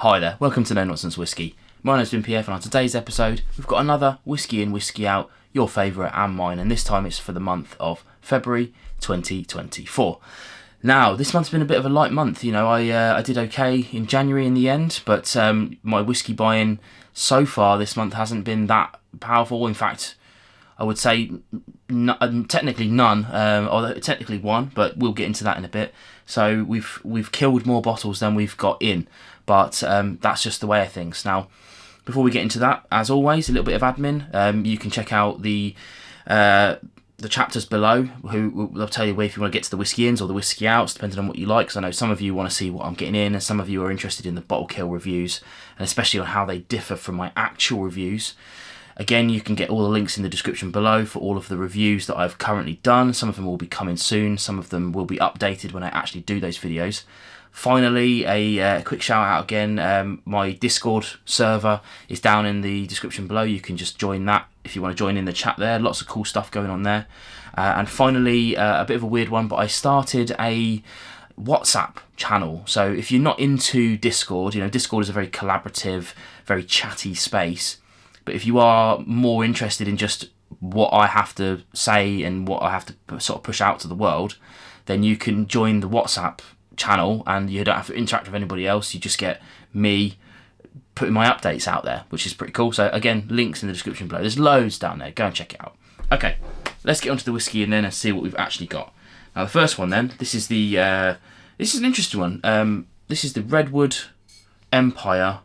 Hi there, welcome to No Nonsense Whiskey. My name's been PF, and on today's episode we've got another Whisky In, Whisky Out, your favourite and mine, and this time it's for the month of February 2024. Now, this month's been a bit of a light month. I did okay in January in the end, but my whiskey buying so far this month hasn't been that powerful. In fact, I would say technically none, or technically one, but we'll get into that in a bit. So we've killed more bottles than we've got in, but that's just the way of things. Now, before we get into that, as always, a little bit of admin. You can check out the chapters below. They'll tell you if you want to get to the Whisky Ins or the Whisky Outs, depending on what you like. Because I know some of you want to see what I'm getting in, and some of you are interested in the bottle kill reviews, and especially on how they differ from my actual reviews. Again, you can get all the links in the description below for all of the reviews that I've currently done. Some of them will be coming soon. Some of them will be updated when I actually do those videos. Finally, a quick shout out again. My Discord server is down in the description below. You can just join that if you want to join in the chat there. Lots of cool stuff going on there. And finally, a bit of a weird one, but I started a WhatsApp channel. So if you're not into Discord, Discord is a very collaborative, very chatty space. But if you are more interested in just what I have to say and what I have to sort of push out to the world, then you can join the WhatsApp channel, and you don't have to interact with anybody else. You just get me putting my updates out there, which is pretty cool. So again, links in the description below. There's loads down there. Go and check it out. Okay, let's get onto the whiskey and then and see what we've actually got. Now, the first one then, this is an interesting one. This is the Redwood Empire.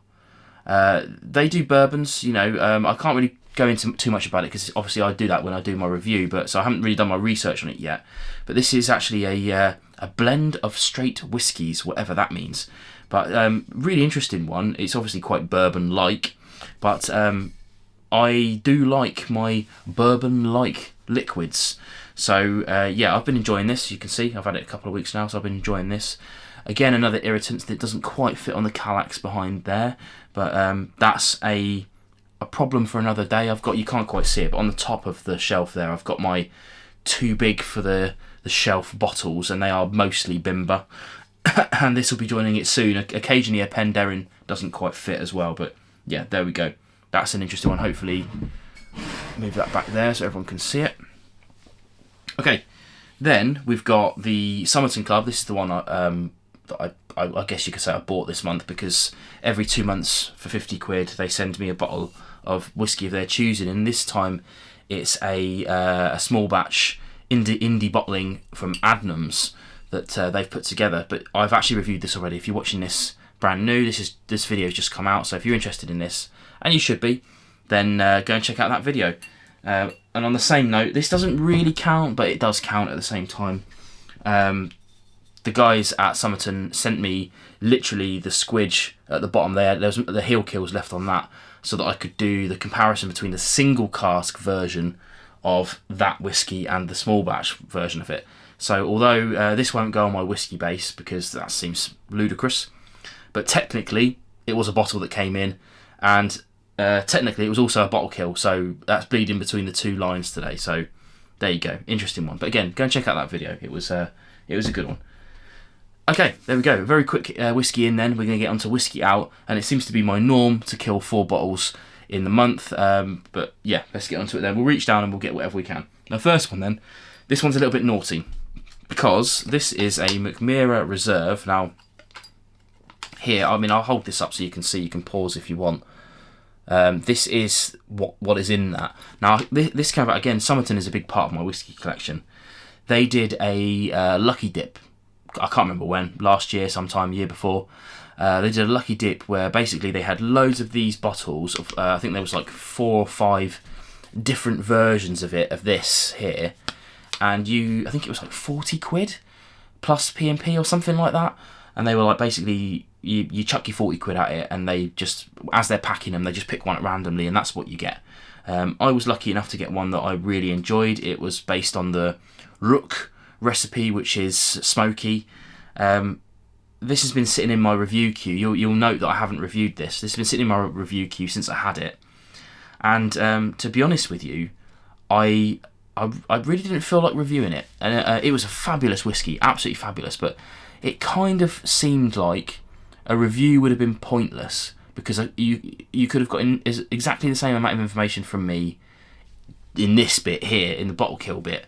They do bourbons, I can't really go into too much about it because obviously I do that when I do my review, so I haven't really done my research on it yet. But this is actually a blend of straight whiskies, whatever that means. But really interesting one. It's obviously quite bourbon-like, but I do like my bourbon-like liquids. So I've been enjoying this. You can see I've had it a couple of weeks now, so I've been enjoying this. Again, another irritant that doesn't quite fit on the Kallax behind there, but that's a problem for another day. You can't quite see it, but on the top of the shelf there, I've got my too big for the shelf bottles, and they are mostly Bimber. And this will be joining it soon. Occasionally a Penderyn doesn't quite fit as well, but yeah, there we go. That's an interesting one. Hopefully move that back there so everyone can see it. Okay, then we've got the Somerton Club. This is the one that I guess you could say I bought this month, because every 2 months for 50 quid they send me a bottle of whiskey of their choosing, and this time it's a small batch indie bottling from Adnams that they've put together. But I've actually reviewed this already. If you're watching this brand new, this video's just come out, so if you're interested in this, and you should be, then go and check out that video. And on the same note, this doesn't really count, but it does count at the same time. The guys at Somerton sent me literally the squidge at the bottom there. There was the heel kills left on that, so that I could do the comparison between the single cask version of that whiskey and the small batch version of it. So although this won't go on my whiskey base because that seems ludicrous, but technically it was a bottle that came in, and technically it was also a bottle kill. So that's bleeding between the two lines today. So there you go, interesting one. But again, go and check out that video. It was a good one. Okay, there we go. Very quick whiskey in then. We're going to get onto whiskey out, and it seems to be my norm to kill 4 bottles in the month. But yeah, let's get onto it then. We'll reach down and we'll get whatever we can. Now, first one then. This one's a little bit naughty, because this is a Mackmyra Reserve. Now, here, I'll hold this up so you can see. You can pause if you want. This is what is in that. Now, this came out, again, Somerton is a big part of my whiskey collection. They did a Lucky Dip. I can't remember when, last year, sometime, year before. They did a Lucky Dip where basically they had loads of these bottles of, I think there was like 4 or 5 different versions of this here. And I think it was like 40 quid plus P&P or something like that. And they were like, basically, you chuck your 40 quid at it, and they just, as they're packing them, they just pick one randomly, and that's what you get. I was lucky enough to get one that I really enjoyed. It was based on the Rook recipe, which is smoky. This has been sitting in my review queue. You'll note that I haven't reviewed this. This has been sitting in my review queue since I had it. And to be honest with you, I really didn't feel like reviewing it. And it was a fabulous whiskey, absolutely fabulous. But it kind of seemed like a review would have been pointless, because you could have gotten exactly the same amount of information from me in this bit here, in the bottle kill bit,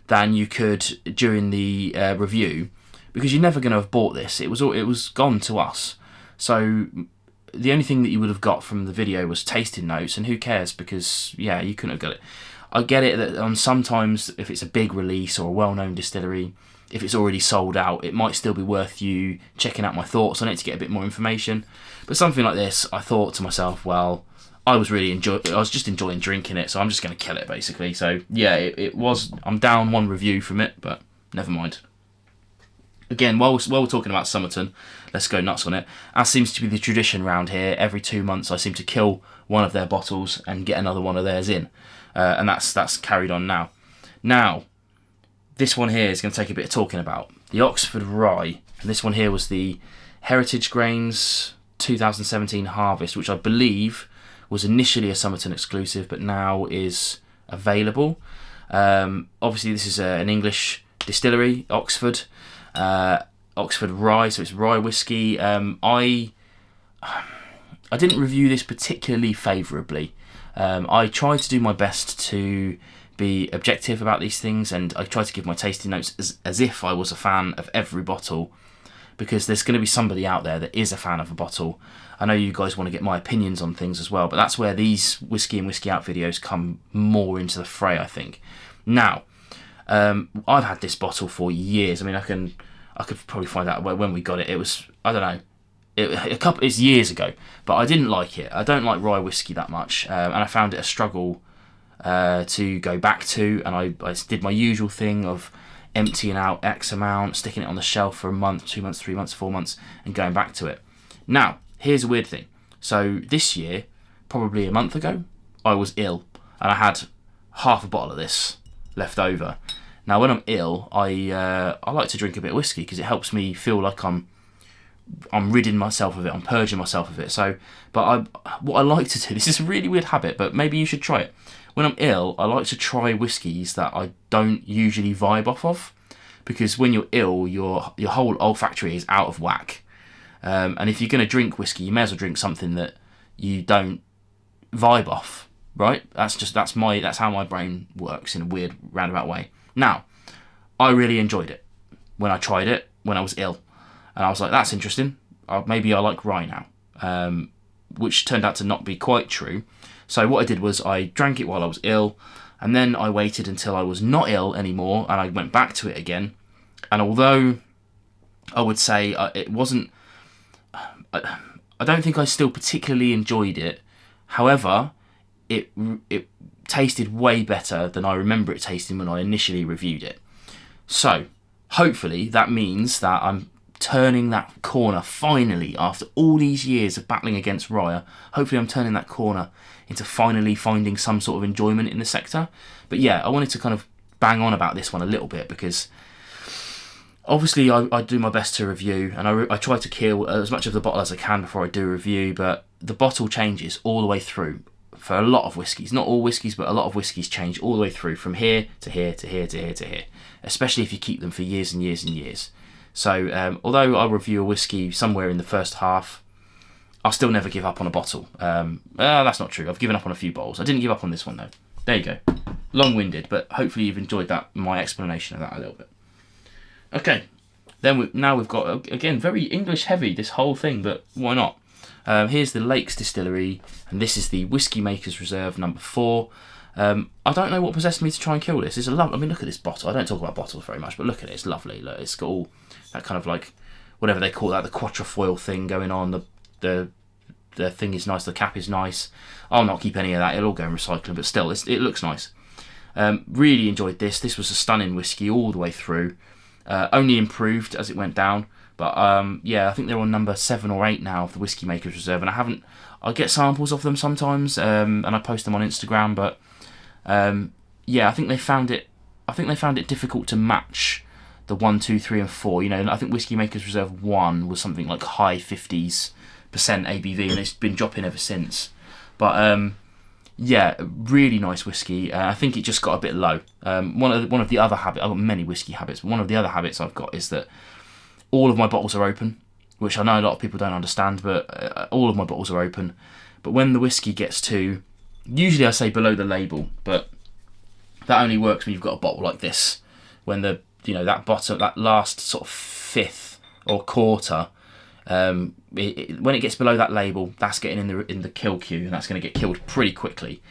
than you could during the review, because you're never going to have bought this. It was gone to us. So the only thing that you would have got from the video was tasting notes, and who cares, because yeah, you couldn't have got it. I get it that on sometimes if it's a big release or a well-known distillery, if it's already sold out, it might still be worth you checking out my thoughts on it to get a bit more information. But something like this, I thought to myself, well, I was just enjoying drinking it, so I'm just going to kill it basically. So yeah, it was. I'm down one review from it, but never mind. Again, while we're talking about Somerton, let's go nuts on it. As seems to be the tradition round here, every 2 months I seem to kill one of their bottles and get another one of theirs in, and that's carried on now. Now, this one here is going to take a bit of talking about. The Oxford Rye, and this one here was the Heritage Grains 2017 Harvest, which I believe was initially a Somerton exclusive, but now is available. Obviously, this is an English distillery, Oxford. Oxford Rye, so it's rye whiskey. I didn't review this particularly favourably. I tried to do my best to be objective about these things, and I tried to give my tasting notes as if I was a fan of every bottle, because there's going to be somebody out there that is a fan of a bottle. I know you guys want to get my opinions on things as well, but that's where these Whisky and Whisky Out videos come more into the fray, I think. Now, I've had this bottle for years. I mean, I could probably find out when we got it. It was, I don't know, it's years ago, but I didn't like it. I don't like rye whiskey that much, and I found it a struggle to go back to, and I did my usual thing of emptying out X amount, sticking it on the shelf for a month, 2 months, 3 months, 4 months, and going back to it. Now, here's a weird thing. So this year, probably a month ago, I was ill, and I had half a bottle of this left over. Now, when I'm ill, I like to drink a bit of whiskey because it helps me feel like I'm ridding myself of it, I'm purging myself of it. So, but what I like to do, this is a really weird habit, but maybe you should try it. When I'm ill, I like to try whiskies that I don't usually vibe off of, because when you're ill, your whole olfactory is out of whack. And if you're going to drink whiskey, you may as well drink something that you don't vibe off, right? That's how my brain works in a weird roundabout way. Now, I really enjoyed it when I tried it when I was ill, and I was like, that's interesting. Maybe I like rye now, which turned out to not be quite true. So what I did was I drank it while I was ill, and then I waited until I was not ill anymore, and I went back to it again. And although I would say it wasn't, I don't think I still particularly enjoyed it. However, it tasted way better than I remember it tasting when I initially reviewed it. So hopefully that means that I'm turning that corner finally, after all these years of battling against rye. Hopefully I'm turning that corner into finally finding some sort of enjoyment in the sector. But yeah, I wanted to kind of bang on about this one a little bit, because obviously I do my best to review, and I try to kill as much of the bottle as I can before I do a review, but the bottle changes all the way through for a lot of whiskies. Not all whiskies, but a lot of whiskies change all the way through, from here to here to here to here to here, especially if you keep them for years and years and years. So although I'll review a whiskey somewhere in the first half, I'll still never give up on a bottle. That's not true. I've given up on a few bottles. I didn't give up on this one though. There you go. Long-winded, but hopefully you've enjoyed my explanation of that a little bit. Okay, then now we've got, again, very English heavy, this whole thing, but why not? Here's the Lakes Distillery, and this is the Whiskey Makers Reserve number 4. I don't know what possessed me to try and kill this. It's I mean, look at this bottle. I don't talk about bottles very much, but look at it. It's lovely. Look, it's got all that kind of like, whatever they call that, the quatrefoil thing going on. The thing is nice. The cap is nice. I'll not keep any of that. It'll all go in recycling, but still, it looks nice. Really enjoyed this. This was a stunning whiskey all the way through. Only improved as it went down. But yeah, I think they're on number 7 or 8 now of the Whiskey Makers Reserve, and I get samples of them sometimes, and I post them on Instagram. But yeah, I think they found it difficult to match the 1, 2, 3, and 4. You know, I think Whiskey Makers Reserve 1 was something like high 50s% ABV, and it's been dropping ever since. But yeah, really nice whiskey. I think it just got a bit low. One of the other habits, I've got many whiskey habits, but one of the other habits I've got is that all of my bottles are open. which I know a lot of people don't understand, but all of my bottles are open. But when the whiskey gets to, usually I say below the label, but that only works when you've got a bottle like this. When the, that bottom, that last sort of fifth or quarter, when it gets below that label, that's getting in the kill queue, and that's going to get killed pretty quickly.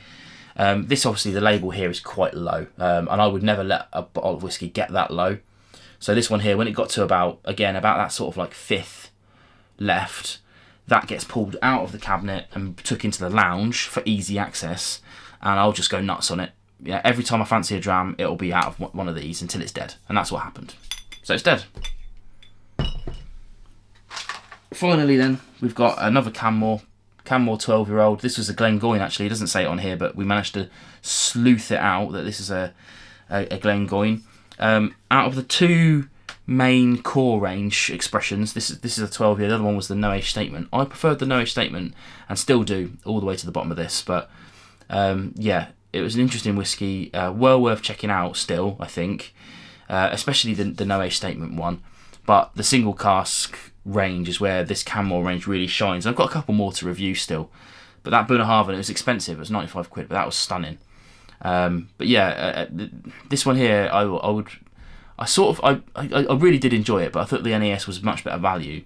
This, obviously, the label here is quite low, and I would never let a bottle of whiskey get that low. So this one here, when it got to about that sort of like fifth left, that gets pulled out of the cabinet and took into the lounge for easy access, and I'll just go nuts on it. Yeah, every time I fancy a dram, it'll be out of one of these until it's dead, and that's what happened. So it's dead. Finally then, we've got another Canmore 12-year-old. This was a Glengoyne, actually. It doesn't say it on here, but we managed to sleuth it out that this is a Glengoyne. Out of the two main core range expressions, this is a 12-year. The other one was the No Age Statement. I preferred the No Age Statement, and still do, all the way to the bottom of this. But yeah, it was an interesting whiskey, well worth checking out still, I think, especially the No Age Statement one. But the single cask range is where this Canmore range really shines. I've got a couple more to review still, but that Bunnahabhain, it was expensive. It was 95 quid, but that was stunning. But yeah, this one here, I really did enjoy it, but I thought the NES was much better value.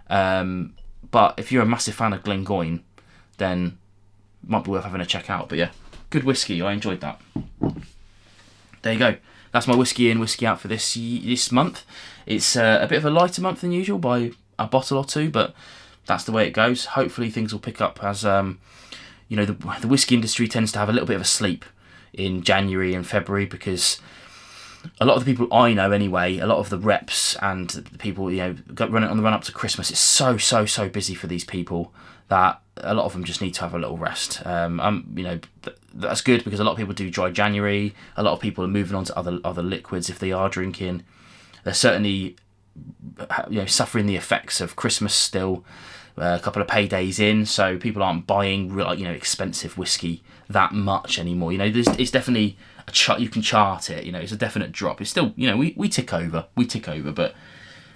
But if you're a massive fan of Glengoyne, then it might be worth having a check out. But yeah, good whiskey. I enjoyed that. There you go. That's my Whisky In, Whisky Out for this month. It's a bit of a lighter month than usual by a bottle or two, but that's the way it goes. Hopefully things will pick up as the whiskey industry tends to have a little bit of a sleep in January and February, because a lot of the people I know anyway, a lot of the reps and the people running on the run up to Christmas, it's so busy for these people that a lot of them just need to have a little rest. That's good, because a lot of people do dry January. A lot of people are moving on to other liquids if they are drinking. They're certainly suffering the effects of Christmas still. A couple of paydays in, so people aren't buying expensive whiskey that much anymore. It's definitely a chart. You can chart it. It's a definite drop. It's still we tick over, but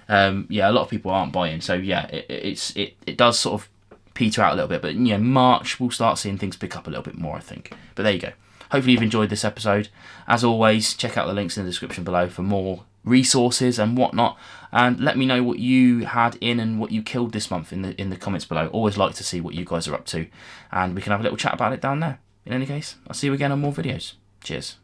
a lot of people aren't buying. So yeah, it does sort of peter out a little bit, but March we'll start seeing things pick up a little bit more, I think. But there you go. Hopefully you've enjoyed this episode. As always, check out the links in the description below for more resources and whatnot, and let me know what you had in and what you killed this month in the comments below. Always like to see what you guys are up to, and we can have a little chat about it down there. In any case, I'll see you again on more videos. Cheers.